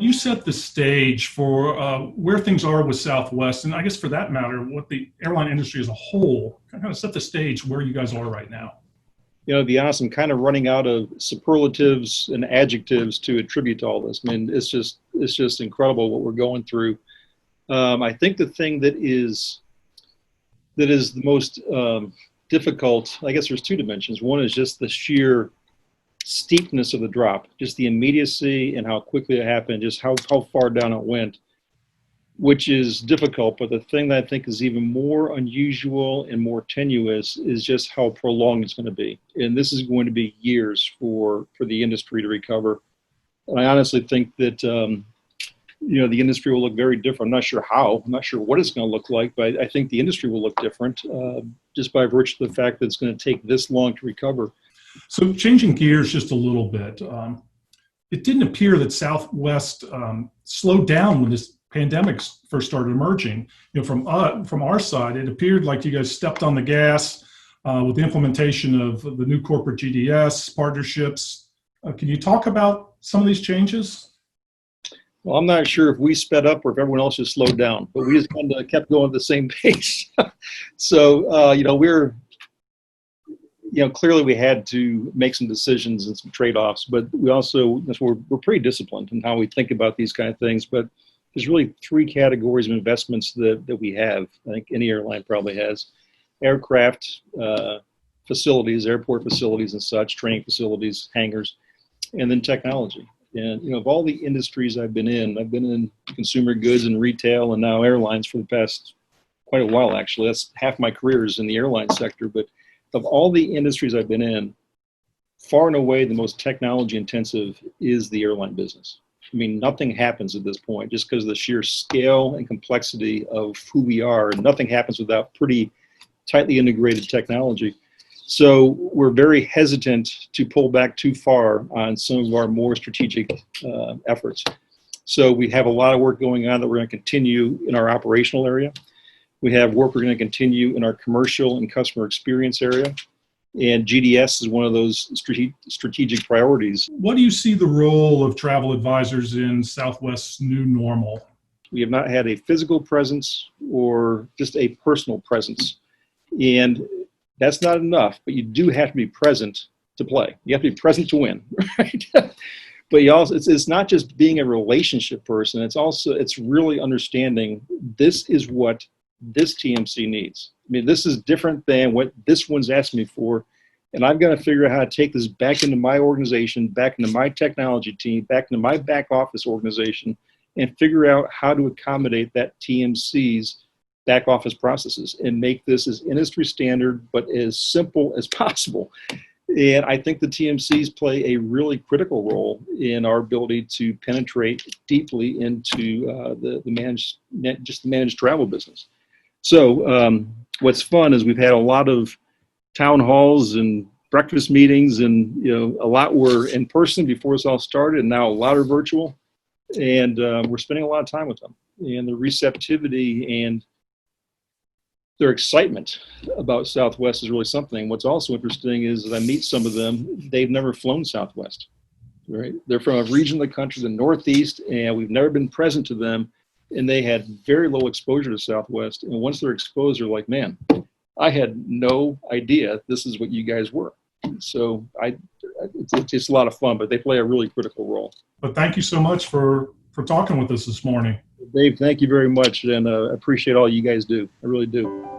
you set the stage for where things are with Southwest, and I guess for that matter, what the airline industry as a whole, kind of set the stage where you guys are right now. To be honest, I'm kind of running out of superlatives and adjectives to attribute to all this. I mean, it's just incredible what we're going through. I think the thing that is the most difficult, I guess there's two dimensions. One is just the sheer steepness of the drop, just the immediacy and how quickly it happened, just how far down it went, which is difficult. But the thing that I think is even more unusual and more tenuous is just how prolonged it's going to be. And this is going to be years for the industry to recover. And I honestly think that, the industry will look very different. I'm not sure how, I'm not sure what it's going to look like, but I think the industry will look different just by virtue of the fact that it's going to take this long to recover. So changing gears just a little bit, it didn't appear that Southwest slowed down when this pandemic first started emerging. From our side, it appeared like you guys stepped on the gas with the implementation of the new corporate GDS partnerships. Can you talk about some of these changes? Well, I'm not sure if we sped up or if everyone else just slowed down, but we just kind of kept going at the same pace. So, clearly we had to make some decisions and some trade-offs, but we're pretty disciplined in how we think about these kind of things. But there's really three categories of investments that we have. I think any airline probably has: aircraft facilities, airport facilities and such, training facilities, hangars, and then technology. And, of all the industries I've been in consumer goods and retail and now airlines for the past quite a while, actually. That's half my career is in the airline sector. But of all the industries I've been in, far and away the most technology intensive is the airline business. I mean, nothing happens at this point just because of the sheer scale and complexity of who we are. And nothing happens without pretty tightly integrated technology. So we're very hesitant to pull back too far on some of our more strategic efforts. So we have a lot of work going on that we're going to continue in our operational area. We have work we're going to continue in our commercial and customer experience area. And GDS is one of those strategic priorities. What do you see the role of travel advisors in Southwest's new normal? We have not had a physical presence or just a personal presence. And that's not enough, but you do have to be present to play. You have to be present to win, right? But it's not just being a relationship person. It's really understanding this is what this TMC needs. I mean, this is different than what this one's asking me for. And I've got to figure out how to take this back into my organization, back into my technology team, back into my back office organization, and figure out how to accommodate that TMC's back office processes and make this as industry standard, but as simple as possible. And I think the TMCs play a really critical role in our ability to penetrate deeply into the managed travel business. So what's fun is we've had a lot of town halls and breakfast meetings, and a lot were in person before this all started, and now a lot are virtual. And we're spending a lot of time with them. And the receptivity and their excitement about Southwest is really something. What's also interesting is that I meet some of them, they've never flown Southwest, right? They're from a region of the country, the Northeast, and we've never been present to them. And they had very low exposure to Southwest. And once they're exposed, they're like, man, I had no idea this is what you guys were. So it's just a lot of fun, but they play a really critical role. But thank you so much for talking with us this morning. Dave, thank you very much, and I appreciate all you guys do. I really do.